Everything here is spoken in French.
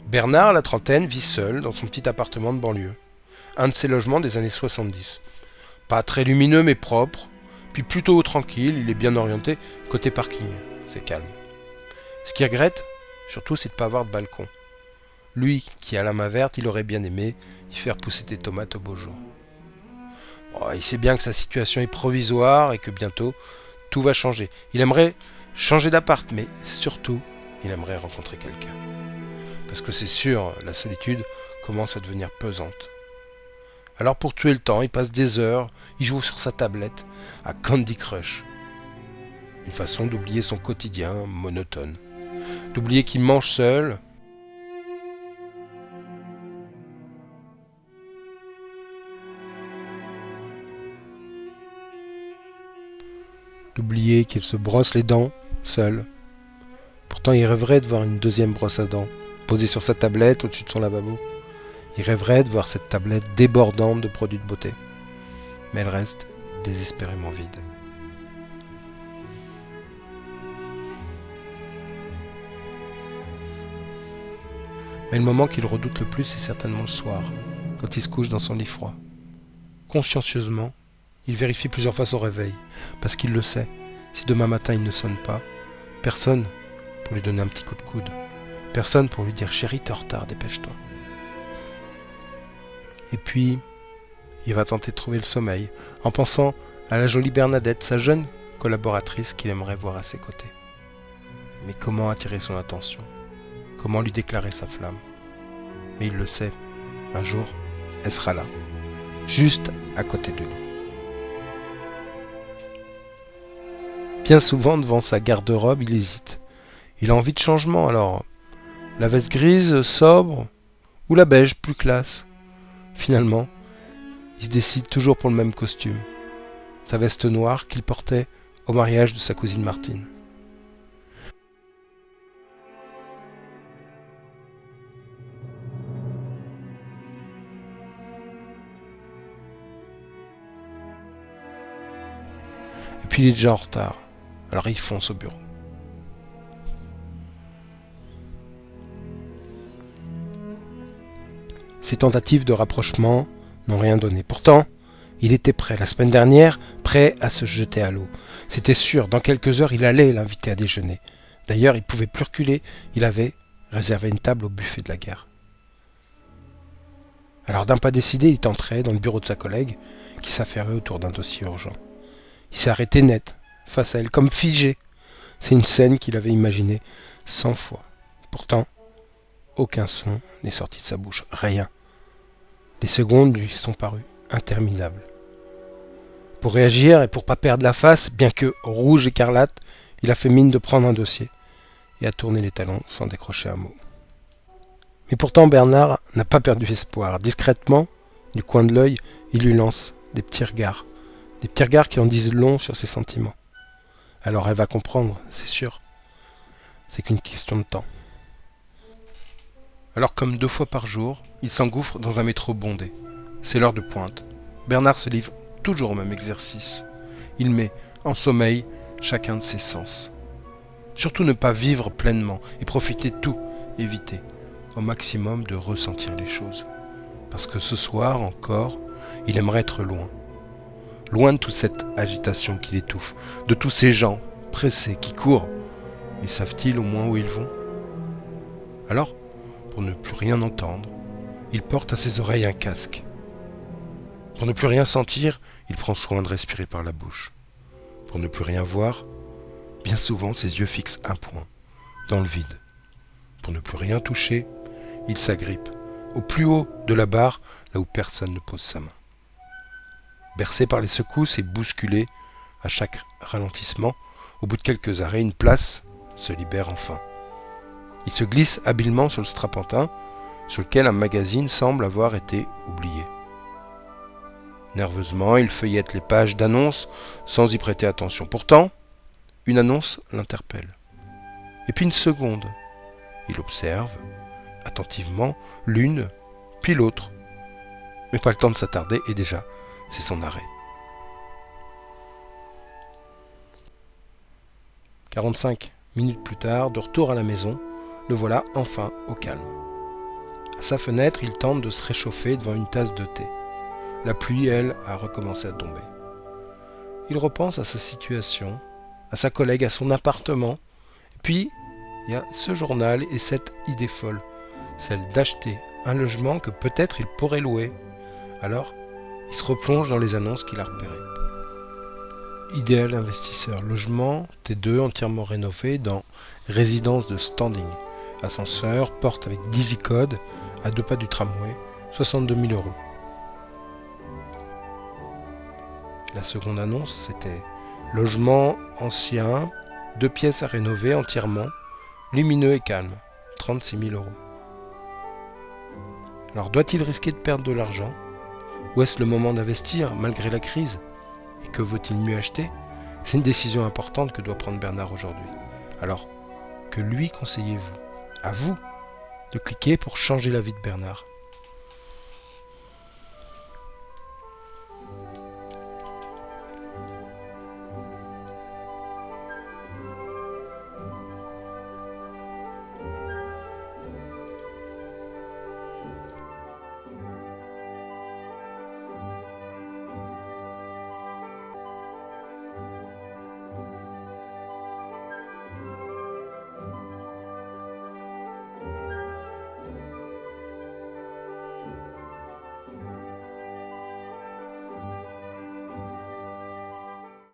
Bernard, à la trentaine, vit seul dans son petit appartement de banlieue. Un de ces logements des années 70. Pas très lumineux mais propre, puis plutôt tranquille, il est bien orienté côté parking. C'est calme. Ce qu'il regrette, surtout, c'est de ne pas avoir de balcon. Lui, qui a la main verte, il aurait bien aimé y faire pousser des tomates au beau jour. Bon, il sait bien que sa situation est provisoire et que bientôt, tout va changer. Il aimerait changer d'appart, mais surtout, il aimerait rencontrer quelqu'un. Parce que c'est sûr, la solitude commence à devenir pesante. Alors pour tuer le temps, il passe des heures, il joue sur sa tablette à Candy Crush. Une façon d'oublier son quotidien monotone. D'oublier qu'il mange seul. D'oublier qu'il se brosse les dents seul. Pourtant il rêverait de voir une deuxième brosse à dents posée sur sa tablette au-dessus de son lavabo. Il rêverait de voir cette tablette débordante de produits de beauté. Mais elle reste désespérément vide. Mais le moment qu'il redoute le plus, c'est certainement le soir, quand il se couche dans son lit froid. Consciencieusement, il vérifie plusieurs fois son réveil, parce qu'il le sait, si demain matin il ne sonne pas, personne pour lui donner un petit coup de coude, personne pour lui dire « Chérie, t'es en retard, dépêche-toi ». Et puis, il va tenter de trouver le sommeil, en pensant à la jolie Bernadette, sa jeune collaboratrice qu'il aimerait voir à ses côtés. Mais comment attirer son attention ? Comment lui déclarer sa flamme ? Mais il le sait, un jour, elle sera là, juste à côté de lui. Bien souvent, devant sa garde-robe, il hésite. Il a envie de changement, alors la veste grise, sobre, ou la beige, plus classe. Finalement, il se décide toujours pour le même costume, sa veste noire qu'il portait au mariage de sa cousine Martine. Et puis il est déjà en retard, alors il fonce au bureau. Ses tentatives de rapprochement n'ont rien donné. Pourtant, il était prêt, la semaine dernière, prêt à se jeter à l'eau. C'était sûr, dans quelques heures, il allait l'inviter à déjeuner. D'ailleurs, il ne pouvait plus reculer, il avait réservé une table au buffet de la gare. Alors d'un pas décidé, il est entré dans le bureau de sa collègue, qui s'affairait autour d'un dossier urgent. Il s'est arrêté net, face à elle, comme figé. C'est une scène qu'il avait imaginée 100 fois. Pourtant, aucun son n'est sorti de sa bouche, rien. Les secondes lui sont parues interminables. Pour réagir et pour pas perdre la face, bien que rouge écarlate, il a fait mine de prendre un dossier et a tourné les talons sans décrocher un mot. Mais pourtant Bernard n'a pas perdu espoir. Discrètement, du coin de l'œil, il lui lance des petits regards qui en disent long sur ses sentiments. Alors elle va comprendre, c'est sûr. C'est qu'une question de temps. Alors comme 2 fois par jour, il s'engouffre dans un métro bondé. C'est l'heure de pointe. Bernard se livre toujours au même exercice. Il met en sommeil chacun de ses sens. Surtout ne pas vivre pleinement et profiter de tout, éviter au maximum de ressentir les choses. Parce que ce soir encore, il aimerait être loin. Loin de toute cette agitation qui l'étouffe, de tous ces gens pressés qui courent. Mais savent-ils au moins où ils vont ? Alors, pour ne plus rien entendre, il porte à ses oreilles un casque. Pour ne plus rien sentir, il prend soin de respirer par la bouche. Pour ne plus rien voir, bien souvent ses yeux fixent un point, dans le vide. Pour ne plus rien toucher, il s'agrippe au plus haut de la barre, là où personne ne pose sa main. Bercé par les secousses et bousculé à chaque ralentissement, au bout de quelques arrêts, une place se libère enfin. Il se glisse habilement sur le strapontin, sur lequel un magazine semble avoir été oublié. Nerveusement, il feuillette les pages d'annonces sans y prêter attention. Pourtant, une annonce l'interpelle. Et puis une seconde. Il observe attentivement l'une, puis l'autre. Mais pas le temps de s'attarder, et déjà, c'est son arrêt. 45 minutes plus tard, de retour à la maison, le voilà enfin au calme. À sa fenêtre, il tente de se réchauffer devant une tasse de thé. La pluie, elle, a recommencé à tomber. Il repense à sa situation, à sa collègue, à son appartement. Et puis, il y a ce journal et cette idée folle, celle d'acheter un logement que peut-être il pourrait louer. Alors, il se replonge dans les annonces qu'il a repérées. Idéal investisseur, logement T2 entièrement rénové dans résidence de standing. Ascenseur, porte avec digicode, à 2 pas du tramway, 62 000 euros. La seconde annonce, c'était logement ancien, 2 pièces à rénover entièrement, lumineux et calme, 36 000 euros. Alors doit-il risquer de perdre de l'argent? Ou est-ce le moment d'investir malgré la crise? Et que vaut-il mieux acheter? C'est une décision importante que doit prendre Bernard aujourd'hui. Alors, que lui conseillez-vous? À vous de cliquer pour changer la vie de Bernard.